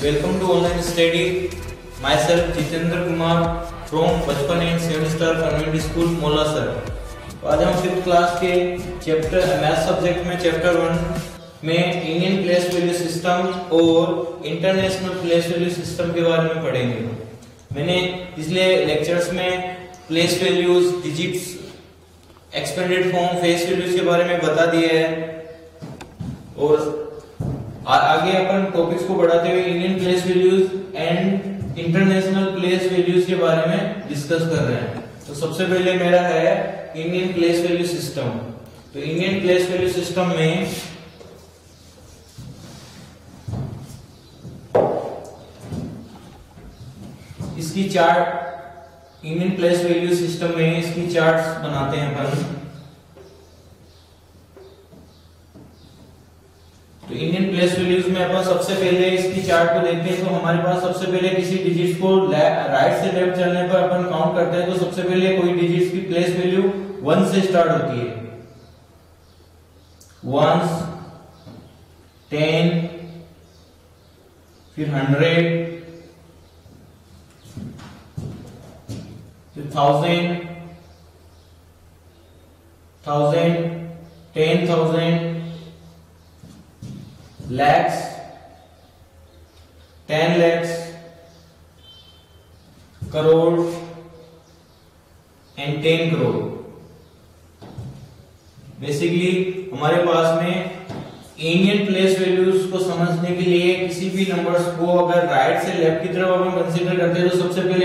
Welcome to online study. Myself Jitendra Kumar from बचपन and 7 star convent school मोला sir. आज हम 5th class के चैप्टर मैथ सब्जेक्ट में चैप्टर 1 में इंडियन प्लेस वैल्यू सिस्टम और इंटरनेशनल प्लेस वैल्यू सिस्टम के बारे में पढ़ेंगे। मैंने पिछले लेक्चर्स में place values, digits, expanded form, face values के बारे में बता दिया है और आगे अपन टॉपिक्स को बढ़ाते हुए Indian place values and international place values के बारे में डिस्कस कर रहे हैं। तो सबसे पहले मेरा है इंडियन प्लेस वैल्यू सिस्टम। तो इंडियन प्लेस वैल्यू सिस्टम में इसकी chart, Indian place value system में इसकी चार्ट्स बनाते हैं अपन। तो इंडियन प्लेस वैल्यूज में अपन सबसे पहले इसकी चार्ट को देखते हैं। तो हमारे पास सबसे पहले किसी डिजिट को राइट से लेफ्ट चलने पर अपन काउंट करते हैं। तो सबसे पहले कोई डिजिट की प्लेस वैल्यू 1 से स्टार्ट होती है। 1, 10, फिर 100, फिर 1000, 10,000, lakhs, 10 lakhs, crore and 10 crore. Basically हमारे पास में इंडियन प्लेस वैल्यूज को समझने के लिए किसी भी नंबर्स को अगर राइट से लेफ्ट की तरफ हम कंसीडर करते हैं तो सबसे पहले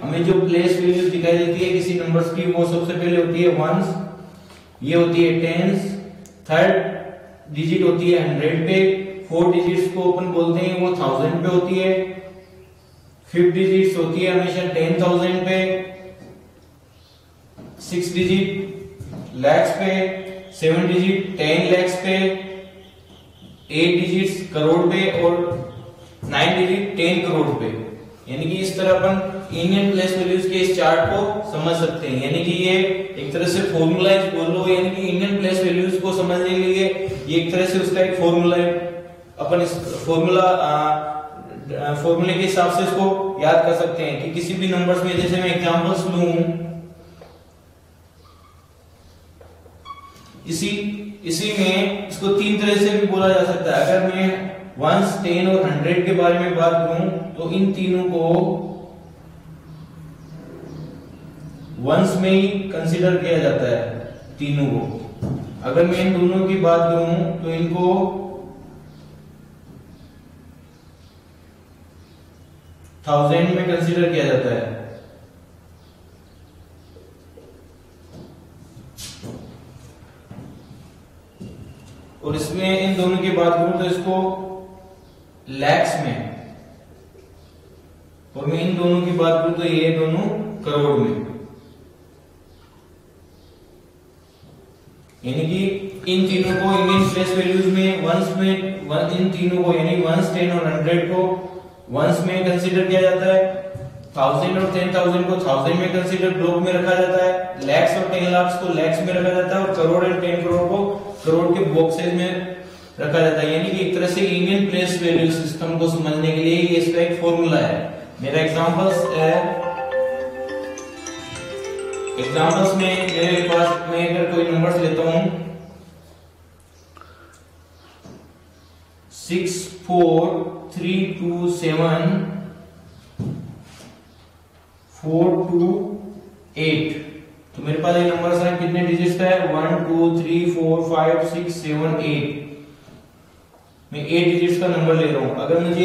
हमें जो प्लेस वैल्यूज दिखाई देती है किसी नंबर्स की, वो सबसे पहले होती है 1s, ये होती है 10s, थर्ड डिजिट होती है 100 पे, 4 डिजिट्स को अपन बोलते हैं वो 1000 पे होती है, 5 डिजिट्स होती है हमेशा 10,000 पे, 6 डिजिट लैक्स पे, 7 डिजिट 10 लैक्स पे, 8 डिजिट्स करोड़ पे और 9 डिजिट 10 करोड़ पे। यानी कि इस तरह अपन इंडियन प्लेस वैल्यूज के इस चार्ट को समझ सकते हैं। यानी कि ये एक तरह से फॉर्मूला बोल लो, यानी कि इंडियन प्लेस वैल्यूज को समझने के लिए ये एक तरह से उसका एक फॉर्मूला है। अपन इस फॉर्मूले के हिसाब से इसको याद कर सकते हैं कि किसी भी नंबर्स में, जैसे मैं एग्जांपल्स लूं, इसी में इसको 3 तरह से भी बोला जा सकता है। अगर मैं 1, 10 और 100 के बारे में बात करूं तो इन तीनों को वंस में ही कंसीडर किया जाता है, तीनों को। अगर मैं इन दोनों की बात करूं तो इनको थाउजेंड में कंसीडर किया जाता है। और इसमें इन दोनों की बात करूं तो इसको लैक्स में, और मैं इन दोनों की बात करूं तो ये दोनों करोड़ में। यानी कि इन तीनों को इंडियन प्लेस वैल्यूज में वंस में इन तीनों को यानी 1, 10 और 100 को वंस में कंसीडर किया जाता है। 1000 और 10,000 को 1000 में कंसीडर ब्लॉक में रखा जाता है। लैक्स और 10 लाख को लैक्स में रखा जाता है और करोड़ एंड 10 करोड़ को करोड़ के बॉक्सेस में रखा जाता है। यानी कि एक तरह से इंडियन प्लेस वैल्यू सिस्टम को समझने के लिए ये इसका एक फॉर्मूला है। मेरा एग्जांपल्स में मेरे पास मैं अगर कोई नंबर्स लेता हूं 6, 4, 3, 2, 7, 4, 2, 8, तो मेरे पास ये नंबर्स हैं, कितने डिजिट्स का है? 1, 2, 3, 4, 5, 6, 7, 8। मैं 8 डिजिट्स का नंबर ले रहा हूं। अगर मुझे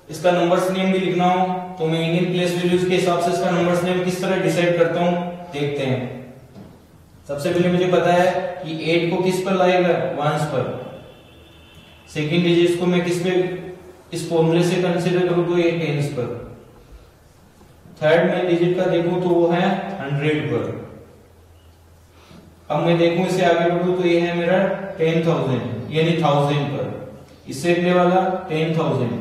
इसका नंबर्स नेम भी लिखना हो तो मैं इंडियन प्लेस वैल्यूज के हिसाब से इसका नंबर्स नेम किस तरह डिसाइड करता हूं, देखते हैं। सबसे पहले मुझे पता है कि 8 को किस पर लाएगा, 1s पर। सेकंड डिजिट्स को मैं किस पे इस फॉर्मूले से कंसीडर करूं तो ये 10s पर। थर्ड में डिजिट का देखूं तो वो है 100 पर। अब मैं देखूं इससे आगे बढ़ूं तो ये है मेरा 10,000 यानी 1000 पर। इससे अगले वाला 10,000,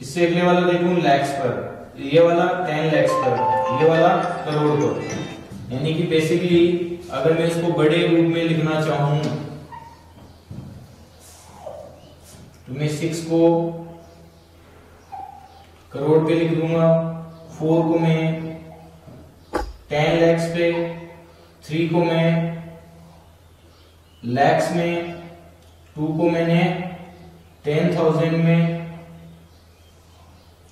इससे अगले वाला देखूं लैक्स पर, ये वाला 10 लैक्स पर, ये वाला करोड़ पर। यानी कि बेसिकली अगर मैं इसको बड़े रूप में लिखना चाहूं तो मैं 6 को करोड़ पे लिख दूंगा, 4 को मैं 10 lakhs पे, 3 को मैं lakhs में, 2 को मैंने 10,000 में,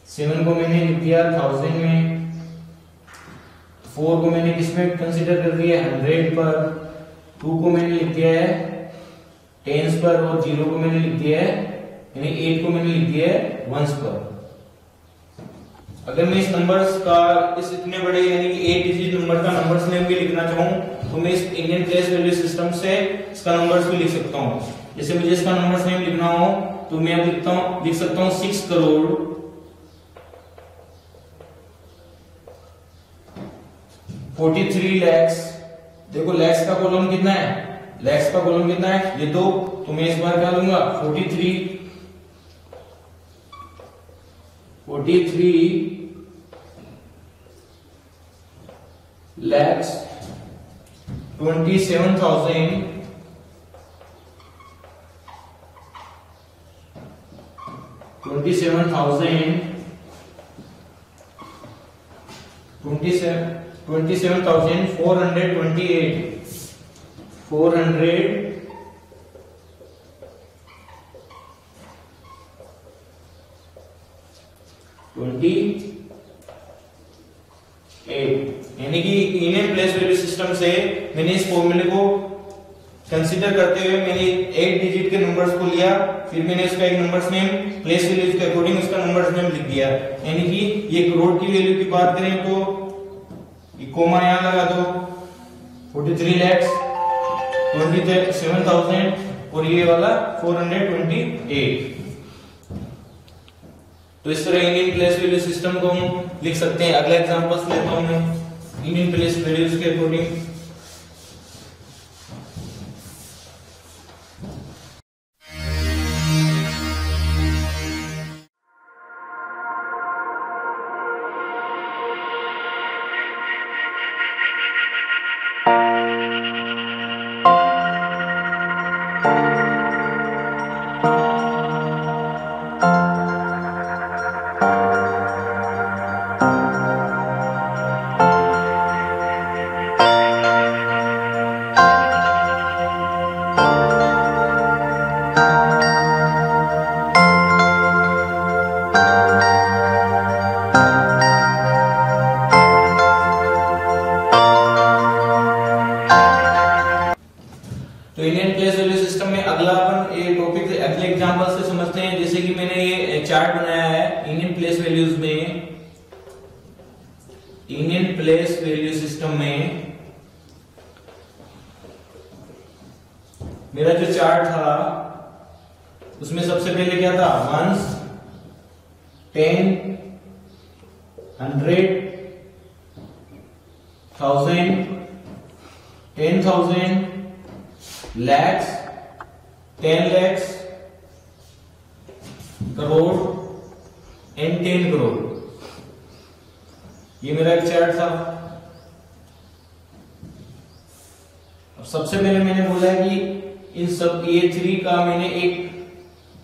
7 को मैंने लिख दिया 1000 में, 4 को मैंने किसमें कंसीडर कर दिया 100 पर, 2 को मैंने लिख दिया है टेंस पर और 0 को मैंने लिख दिया है यानी 8 को मैंने लिख दिया है वंस पर। अगर मैं इस नंबर्स का इस इतने बड़े यानी कि 8 डिजिट नंबर का नंबर्स नेम भी लिखना चाहूं तो मैं इस इंडियन प्लेस वैल्यू सिस्टम से इसका नंबर्स भी लिख सकता हूं। जैसे मुझे इसका नंबर्स नेम लिखना हो तो मैं अब लिख सकता हूं 6 करोड़ 43 lakhs। देखो लैक्स का कॉलम कितना है, लैक्स का कॉलम कितना है ये 2, तो मैं इस बार क्या लूंगा 43 lakhs 27,000 यानी कि इंडियन प्लेस वैल्यू सिस्टम से मैंने इस फॉर्मूले को कंसीडर करते हुए मैंने 8 डिजिट के नंबर्स को लिया, फिर मैंने उसका एक नंबर्स नेम प्लेस वैल्यूज के अकॉर्डिंग उसका नंबर्स नेम लिख दिया। यानी कि ये करोड़ की वैल्यू की बात करें तो ये कोमा यहां लगा दो 43 lakhs 27,000 और ये वाला 428। तो इस तरह इंडियन प्लेस वैल्यू सिस्टम को हम लिख सकते हैं। अगला एग्जांपल्स लेता हूं मैं इंडियन प्लेस वैल्यूज के अकॉर्डिंग। अगले एग्जांपल से समझते हैं। जैसे कि मैंने ये चार्ट बनाया है इंडियन प्लेस वैल्यूज में, इंडियन प्लेस वैल्यू सिस्टम में मेरा जो चार्ट था उसमें सबसे पहले क्या था 1, 10, 100, 1000, 10,000, lakhs, 10 lakhs, crore and 10 crore. ये मेरा एक चार्ट था। अब सबसे पहले मैंने बोला है कि इन सब ये 3 का मैंने एक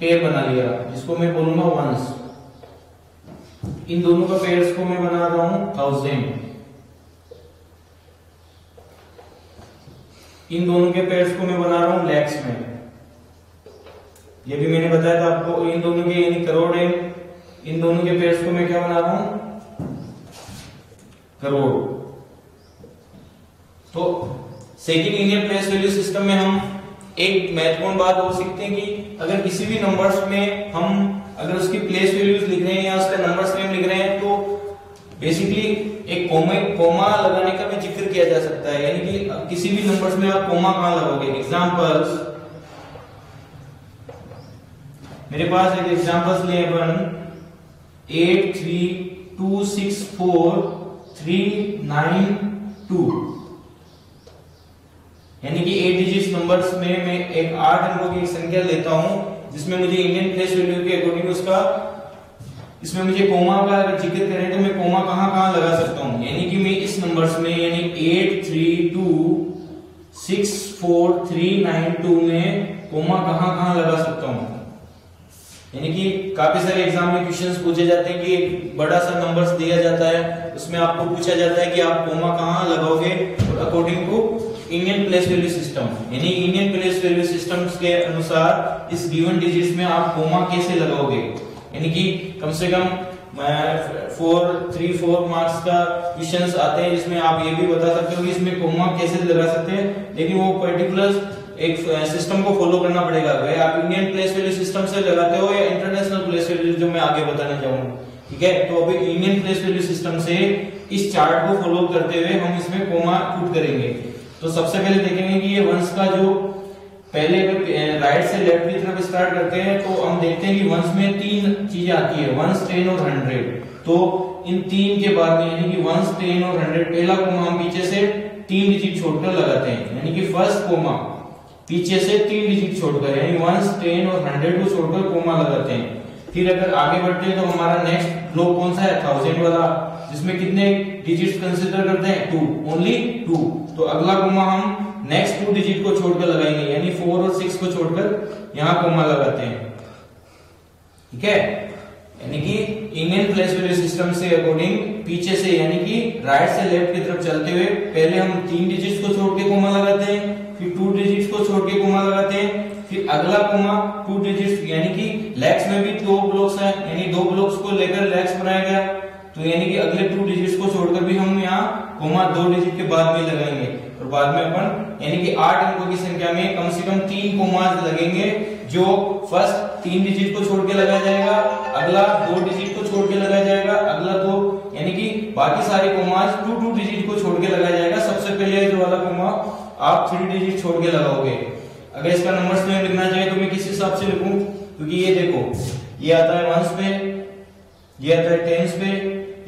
पेयर बना लिया जिसको मैं बोलूंगा 1s। इन दोनों का पेयर्स को मैं बना रहा हूं 1000। इन दोनों के पेयर्स को मैं बना रहा हूं लैक्स में। ये भी मैंने बताया था आपको। इन दोनों के यानी करोड़ है, इन दोनों के पेयर्स को मैं क्या बना रहा हूं करोड़। तो second Indian place value system में हम एक महत्वपूर्ण बात और सीखते हैं कि अगर किसी भी नंबर्स में हम अगर उसकी प्लेस वैल्यूज लिख रहे हैं या उसका नंबर्स नेम लिख रहे हैं तो बेसिकली एक कोमा लगाने का भी जिक्र किया जा सकता है। यानी कि किसी भी नंबर्स में आप कोमा कहां लगाओगे। एग्जांपल्स मेरे पास एक एग्जांपल्स लिए अपन 83264392 यानी कि 8 डिजिट नंबर्स में मैं एक 8 अंकों की संख्या लेता हूं जिसमें मुझे इंडियन प्लेस वैल्यू के अकॉर्डिंग उसका इसमें मुझे कोमा का अगर जिक्र करें तो मैं कोमा कहां लगा सकता हूं। यानी कि मैं इस नंबर्स में यानी 83264392 में कोमा कहां लगा सकता हूं। काफी सारे एग्जाम में क्वेश्चंस पूछे जाते हैं कि एक बड़ा सा नंबर्स दिया जाता है, उसमें आपको पूछा जाता है कि आप कोमा कहाँ लगाओगे, और according to Indian place value system, यानी इंडियन प्लेस वैल्यू सिस्टम्स के अनुसार इस गिवन डिजिट्स में आप कोमा कैसे लगाओगे, यानी कि कम से कम 3-4 मार्क्स का क्वेश्चंस आते हैं जिसमें आप ये भी बता सकते हो कि इसमें कोमा कैसे लगा सकते हैं, लेकिन वो पर्टिकुलर एक सिस्टम को फॉलो करना पड़ेगा। भाई आप इंडियन प्लेस वैल्यू सिस्टम से लगाते हो या इंटरनेशनल प्लेस वैल्यू जो मैं आगे बताने जाऊंगा, ठीक है। तो अभी इंडियन प्लेस वैल्यू सिस्टम से इस चार्ट को फॉलो करते हुए हम इसमें कोमा पुट करेंगे। तो सबसे पहले देखेंगे कि ये वंश का जो पहले राइट से लेफ्ट की तरफ स्टार्ट करते हैं तो हम देखते हैं कि वंश में 3 चीजें आती है, वंश, 10 और 100। तो इन 3 के बाद में यानी कि वंश, 10 और 100 पहला कोमा हम पीछे से 3 डिजिट छोड़कर लगाते हैं, यानी कि फर्स्ट कोमा पीछे से 3 डिजिट छोड़कर, यानी 1, 10 और 100 को छोड़कर कोमा लगाते हैं। फिर अगर आगे बढ़ते हैं तो हमारा नेक्स्ट ब्लॉक कौन सा है, 1000 वाला, जिसमें कितने डिजिट्स कंसीडर करते हैं, 2, ओनली 2। तो अगला कोमा हम नेक्स्ट 2 डिजिट को छोड़कर लगाएंगे, यानी 4 और 6 को छोड़कर यहाँ कोमा लगाते हैं, ठीक है। यानी कि इंडियन प्लेस वैल्यू सिस्टम से अकॉर्डिंग पीछे से यानी कि राइट से लेफ्ट की तरफ चलते हुए पहले हम 3 डिजिट्स को छोड़ के कोमा लगाते हैं, फिर 2 डिजिट्स को छोड़ के कोमा लगाते हैं, फिर अगला कोमा 2 डिजिट्स, यानी कि लेग्स में भी 2 ब्लॉक्स हैं, यानी 2 ब्लॉक्स को लेकर लेग्स बनाया गया, तो यानी कि अगले 2 डिजिट्स को छोड़कर भी हम यहाँ कोमा 2 डिजिट के बाद में लगाएंगे, और बाद में अपन यानी कि 8 अंकों की संख्या में कम से कम 3 कोमास लगेंगे, जो फर्स्ट 3 डिजिट को छोड़ के लगाया जाएगा, अगला 2 डिजिट को छोड़ के लगाया जाएगा, अगला 2, यानी कि बाकी सारे कोमास 2 डिजिट को छोड़ के लगाया जाएगा। सबसे पहले जो वाला कोमा आप 3 डिजिट छोड़ के लगाओगे। अगर इसका नंबर्स में लिखना चाहिए तो मैं किस हिसाब से लिखूं, क्योंकि ये देखो ये आता है 1s पे, ये आता है 10s पे,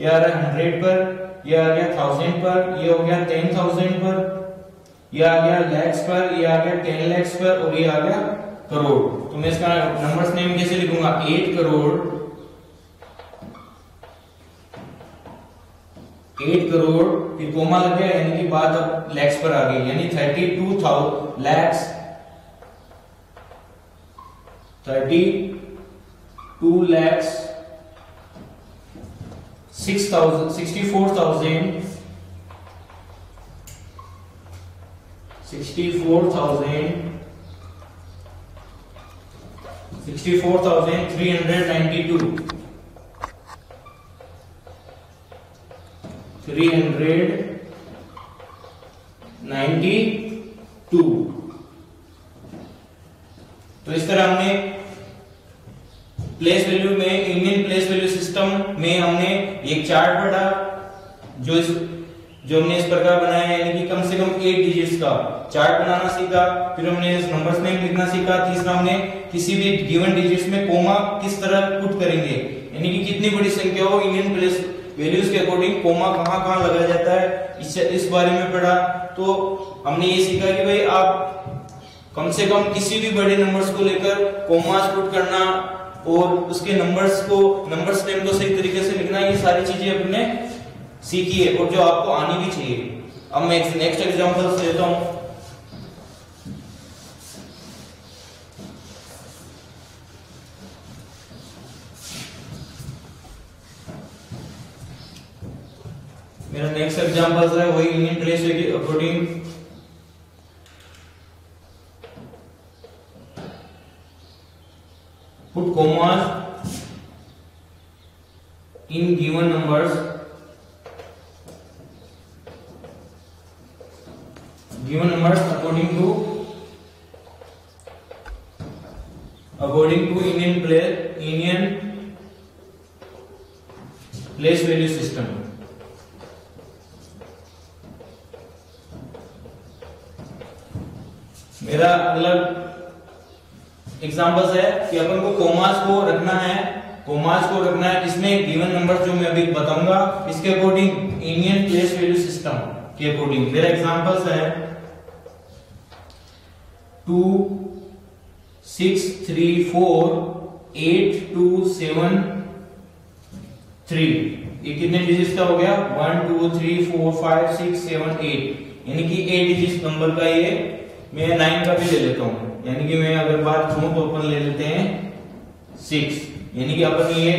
ये आ रहा है 100 पर, ये आ गया 1000 पर, ये हो गया 10,000 पर, ये आ गया लैक्स पर, ये आ गया 10 lakhs पर, और ये आ गया करोड़। तो मैं इसका नंबर्स नेम कैसे लिखूंगा, 8 करोड़, 8 करोड़, फिर कोमा लग गया, यानी कि बात अब लैक्स पर आ गई, यानी 32 lakhs, 32 lakhs 64,000 64,392 392। तो इस तरह हमने प्लेस वैल्यू में, इंडियन प्लेस वैल्यू सिस्टम में हमने एक चार्ट पढ़ा जो हमने इस प्रकार बनाया है, यानी कि कम से कम 8 डिजिट्स का चार्ट बनाना सीखा। फिर हमने इस नंबर्स नेम लिखना सीखा। तीसरा हमने किसी भी गिवन डिजिट्स में कोमा किस तरह पुट करेंगे, यानी कि कितनी बड़ी संख्या हो इंडियन प्लेस वैल्यूज के अकॉर्डिंग कोमा कहाँ लगाया जाता है, इस बारे में पढ़ा। तो हमने ये सीखा कि भाई आप कम से कम किसी भी बड़े नंबर्स को लेकर कोमास पुट करना और उसके नंबर्स नेम को सही तरीके से लिखना, ये सारी चीजें अपने सीखी है और जो आपको आनी भी चाहिए। अब मैं नेक्स्ट एग्जांपल से देता हूं। मेरा नेक्स्ट एग्जांपल है वही इंडियन प्लेस के according put commas in given numbers according to Indian place value system। मेरा अगला एग्जांपल्स है कि अपन को कोमास को रखना है जिसमें गिवन नंबर जो मैं अभी बताऊंगा इसके according Indian place value system के अकॉर्डिंग। मेरा एग्जांपल्स है 2 6 3 4 8 2 7 3। ये कितने डिजिट्स का हो गया 1 2 3 4 5 6 7 8, यानी कि 8 डिजिट नंबर का ये। मैं 9 का भी ले लेता हूं, यानी कि मैं अगर बात करूं तो अपन ले लेते हैं 6। यानी कि अपन ये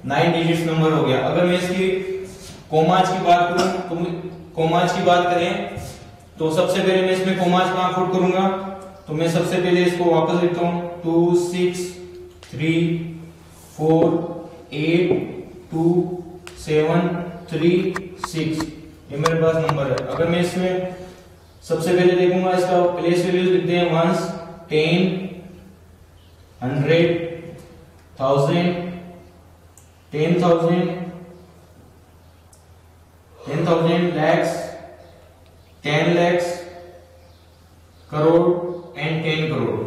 9 डिजिट्स नंबर हो गया। अगर मैं इसकी कोमाज की बात करूं तो कोमाज की बात करें तो सबसे पहले मैं इसमें कोमाज कहां पुट करूंगा, तो मैं सबसे पहले इसको वापस लिखता हूं 2 6 3 4 8 2 7 3 6, ये मेरे पास नंबर है। अगर मैं इसमें सबसे पहले देखूंगा इसका प्लेस वैल्यूज लिखते हैं 1 10 100 1000 10,000 10,000 lakhs 10 lakhs crore and 10 crore.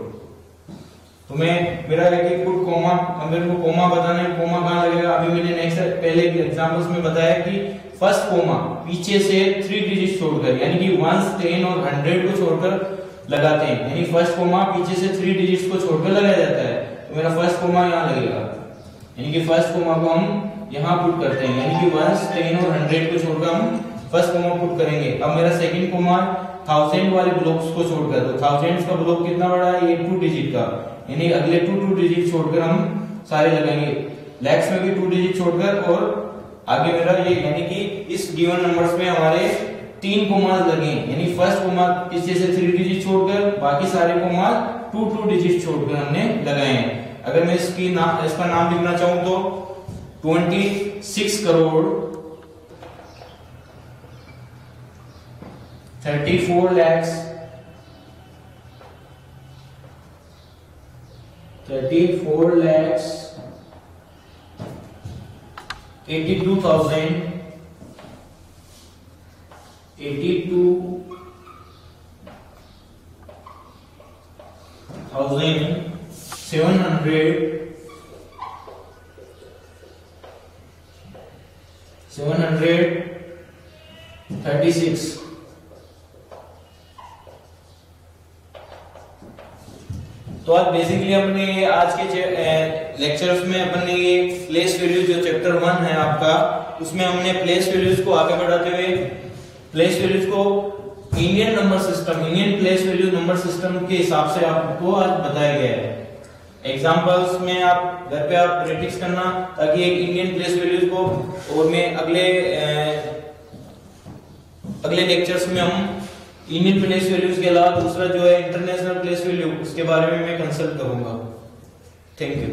तो मैं मेरा एक एक पुट कोमा, अब मेरे को कोमा बताना है, कोमा कहां लगेगा। अभी मैंने नेक्स्ट पहले एग्जांपल्स में बताया कि फर्स्ट कोमा पीछे से 3 डिजिट छोड़कर, यानी कि 1 10 और 100 को छोड़कर लगाते हैं, यानी फर्स्ट कोमा पीछे से 3 डिजिट्स को छोड़कर लगाया जाता है। तो मेरा फर्स्ट कोमा यहां लगेगा, यानी कि फर्स्ट कोमा को हम यहां पुट करते हैं, यानी कि 1 10 और 100 को छोड़कर हम फर्स्ट कोमा पुट करेंगे। अब मेरा सेकंड कोमा 1000 वाले ब्लॉक्स को छोड़कर, तो 1000 का ब्लॉक कितना बड़ा है, ये 2 डिजिट का, यानी अगले 2 डिजिट छोड़कर हम सारे लगाएंगे। लैक्स में भी 2 डिजिट छोड़कर, और आगे मेरा ये, यानी कि इस गिवन नंबर्स में हमारे 3 कोमास लगे, यानी फर्स्ट कोमा पीछे से 3 डिजिट छोड़कर, बाकी सारे कोमास 2 डिजिट छोड़कर हमने लगाए हैं। अगर मैं इसका नाम लिखना चाहूं तो 26 करोड़ 34 lakhs 82,000 736। तो आज बेसिकली अपने आज के लेक्चर्स में अपन ने ये प्लेस वैल्यूज जो चैप्टर 1 है आपका, उसमें हमने प्लेस वैल्यूज को आगे बढ़ाते हुए प्लेस वैल्यूज को Indian number system, Indian place value number system के हिसाब से आपको आज बताया गया है। एग्जांपल्स में आप घर पे आप प्रैक्टिस करना, ताकि एक इंडियन प्लेस वैल्यूज को, और मैं अगले लेक्चर्स में हम इंडियन प्लेस वैल्यूज के अलावा दूसरा जो है इंटरनेशनल प्लेस वैल्यू, उसके बारे में मैं कंसल्ट करूंगा। Thank you.